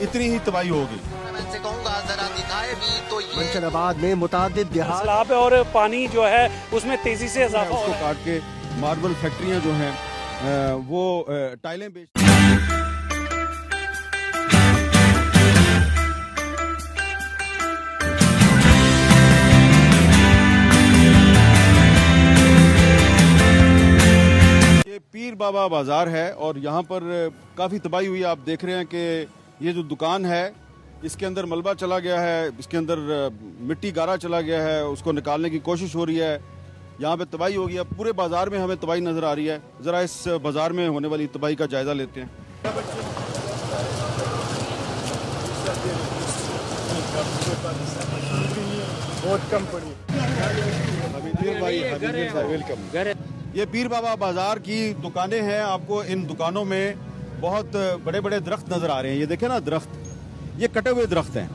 इतनी ही तबाही होगी। मैं कहूँगा जरा दिखाए भी तो ये मंचनाबाद में मुतादिद देहात सैलाब और पानी जो है उसमें तेजी से इजाफा हो उसको रहा है। काट के मार्बल फैक्ट्रियां जो हैं वो टाइलें बेच पीर बाबा बाजार है और यहाँ पर काफ़ी तबाही हुई। आप देख रहे हैं कि ये जो दुकान है इसके अंदर मलबा चला गया है, इसके अंदर मिट्टी गारा चला गया है, उसको निकालने की कोशिश हो रही है। यहाँ पे तबाही हो गई है, पूरे बाजार में हमें तबाही नज़र आ रही है। ज़रा इस बाजार में होने वाली तबाही का जायज़ा लेते हैं। बहुत कम पड़ी। वेलकम। ये पीर बाबा बाजार की दुकानें हैं। आपको इन दुकानों में बहुत बड़े बड़े दरख्त नज़र आ रहे हैं। ये देखें ना दरख्त, ये कटे हुए दरख्त हैं।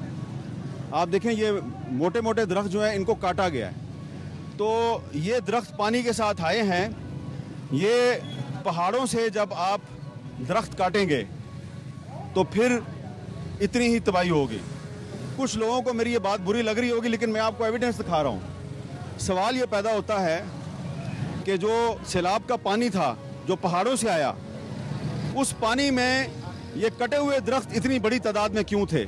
आप देखें ये मोटे मोटे दरख्त जो हैं इनको काटा गया है। तो ये दरख्त पानी के साथ आए हैं। ये पहाड़ों से जब आप दरख्त काटेंगे तो फिर इतनी ही तबाही होगी। कुछ लोगों को मेरी ये बात बुरी लग रही होगी, लेकिन मैं आपको एविडेंस दिखा रहा हूँ। सवाल ये पैदा होता है कि जो सैलाब का पानी था जो पहाड़ों से आया, उस पानी में ये कटे हुए दरख्त इतनी बड़ी तादाद में क्यों थे।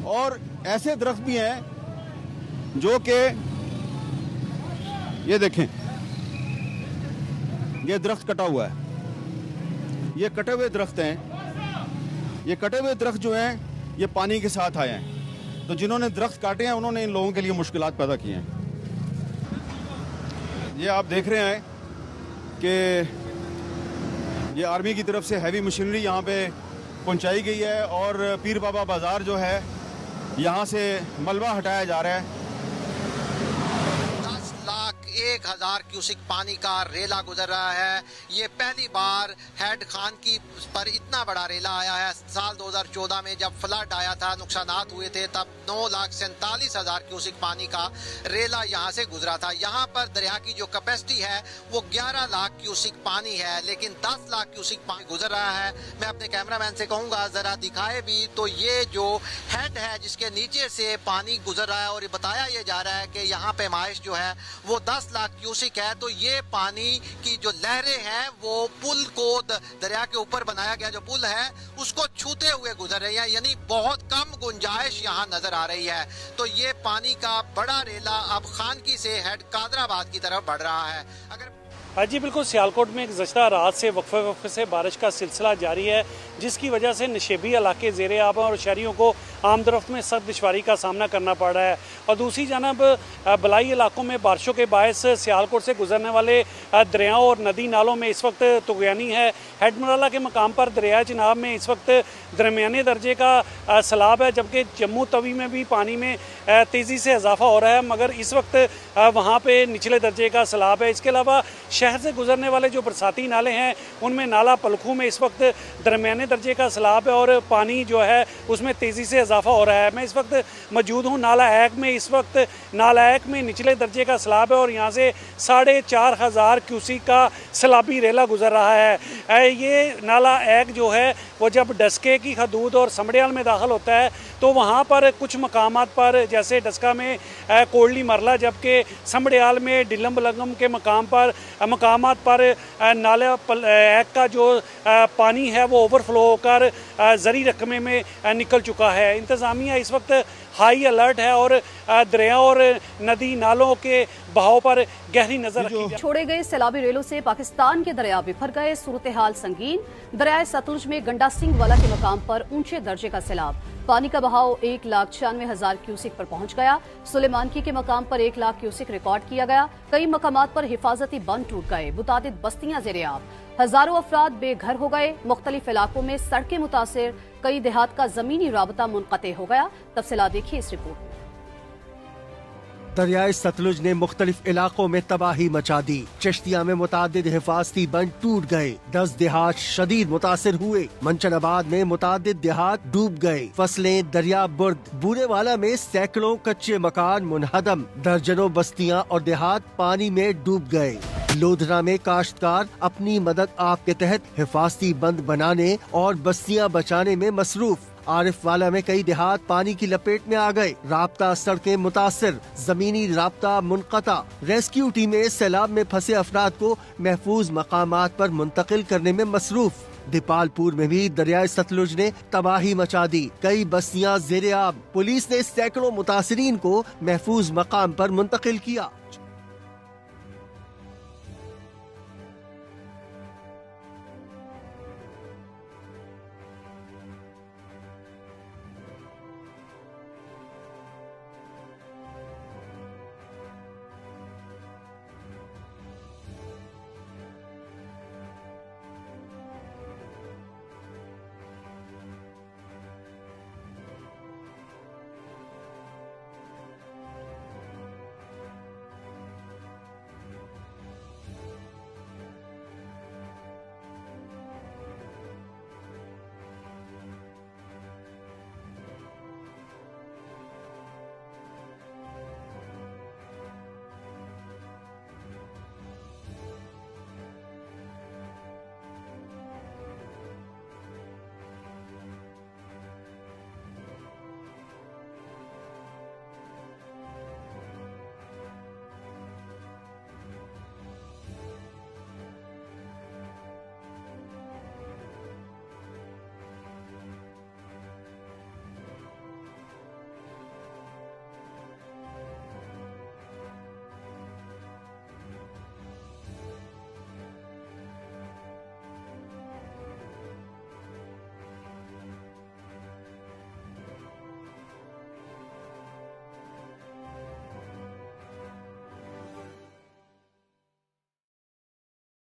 और ऐसे दरख्त भी हैं जो कि ये देखें, ये दरख्त कटा हुआ है, ये कटे हुए दरख्त हैं। ये कटे हुए दरख्त जो हैं ये पानी के साथ आए हैं। तो जिन्होंने दरख्त काटे हैं उन्होंने इन लोगों के लिए मुश्किलात पैदा की हैं। ये आप देख रहे हैं कि ये आर्मी की तरफ से हैवी मशीनरी यहाँ पे पहुँचाई गई है और पीर बाबा बाज़ार जो है यहाँ से मलबा हटाया जा रहा है। 10,01,000 क्यूसिक पानी का रेला गुजर रहा है। ये पहली बार हेड खान की पर इतना बड़ा रेला आया है। साल 2014 में जब फ्लड आया था, नुकसानात हुए थे, तब 9,47,000 क्यूसिक पानी का रेला यहाँ से गुजरा था। यहाँ पर दरिया की जो कैपेसिटी है वो 11 लाख क्यूसिक पानी है, लेकिन 10 लाख क्यूसिक पानी गुजर रहा है। मैं अपने कैमरामैन से कहूँगा जरा दिखाए भी तो ये जो हेड है जिसके नीचे से पानी गुजर रहा है, और ये बताया ये जा रहा है कि यहाँ पे माइश जो है वो 10 लाख क्यूसिक है। तो ये पानी की जो लहरें हैं वो पुल को, दरिया के ऊपर बनाया गया जो पुल है उसको छूते हुए गुजर रही है, यानी बहुत कम गुंजाइश यहाँ नजर आ रही है। तो ये पानी का बड़ा रेला अब खानकी से हेड कादराबाद की तरफ बढ़ रहा है। अगर जी बिल्कुल, सियालकोट में गुज़श्ता रात से वक्फे से बारिश का सिलसिला जारी है, जिसकी वजह से नशेबी इलाके ज़ेरे आब और शहरियों को आमदरफ्त में सख्त दुश्वारी का सामना करना पड़ रहा है। और दूसरी जानब बलाई इलाकों में बारिशों के बायस सियालकोट से गुजरने वाले दरियाओं और नदी नालों में इस वक्त तुग़यानी है। हेडमराला के मकाम पर दरिया चिनाब में इस वक्त दरमियाने दर्जे का सैलाब है, जबकि जम्मू तवी में भी पानी में तेज़ी से इजाफा हो रहा है, मगर इस वक्त वहाँ पर निचले दर्जे का सैलाब है। इसके अलावा शहर से गुजरने वाले जो बरसाती नाले हैं उनमें नाला पलखू में इस वक्त दरमियाने दर्जे का सैलाब है और पानी जो है उसमें तेज़ी से इजाफा हो रहा है। मैं इस वक्त मौजूद हूँ नाला एक में। इस वक्त नाला एक में निचले दर्जे का सैलाब है और यहाँ से 4,500 क्यूसिक का सैलाबी रेला गुजर रहा है। ये नाला एक जो है वो जब डस्के की हदूद और समड़ियाल में दाखिल होता है तो वहाँ पर कुछ मकामात पर, जैसे डस्का में कोडली मरला, जबकि समड़ियाल में डिलम बलगम के मकामात पर नाला एक का जो पानी है वो ओवरफ्लो होकर ज़री रकमे में निकल चुका है। इंतज़ामिया इस वक्त हाई अलर्ट है और दरिया और नदी नालों के बहाव पर गहरी नजर रखी। छोड़े गए सैलाबी रेलों से पाकिस्तान के दरिया बिफर गए, सूरत हाल संगीन। दरिया सतलुज में गंडा सिंह वाला के मकाम पर ऊंचे दर्जे का सैलाब, पानी का बहाव 1,96,000 क्यूसिक पर पहुंच गया। सुलेमानकी के मकाम पर 1 लाख क्यूसिक रिकॉर्ड किया गया। कई मकामात पर हिफाजती बंद टूट गए, मुतादिद बस्तियां ज़ेरे आब। हजारों अफराद बेघर हो गए। मुख्तलिफ इलाकों में सड़कें मुतासिर, कई देहात का जमीनी राबता मुनक़ते हो गया। तफसीलात देखिए इस रिपोर्ट में। दरियाए सतलुज ने मुख्तलिफ इलाकों में तबाही मचा दी। चिश्तिया में मुतादिद हिफाजती बंद टूट गए। 10 देहात शदीद मुतासिर हुए। मंचनाबाद में मुतादिद देहात डूब गए। फसलें दरिया बुर्द। बूरेवाला में सैकड़ों कच्चे मकान मुनहदम। दर्जनों बस्तियां और देहात पानी में डूब गए। लोधरा में काश्तकार अपनी मदद आप के तहत हिफाजती बंद बनाने और बस्तियां बचाने में मसरूफ। आरिफ वाला में कई देहात पानी की लपेट में आ गए। राब्ता सड़कें मुतासिर, जमीनी राब्ता मुनक़ता। रेस्क्यू टीमें सैलाब में फंसे अफराद को महफूज मकामात पर मुंतकिल करने में मसरूफ। दीपालपुर में भी दरियाए सतलुज ने तबाही मचा दी, कई बस्तियां ज़ेरे आब। पुलिस ने सैकड़ों मुतासिरीन को महफूज मकाम पर मुंतकिल किया।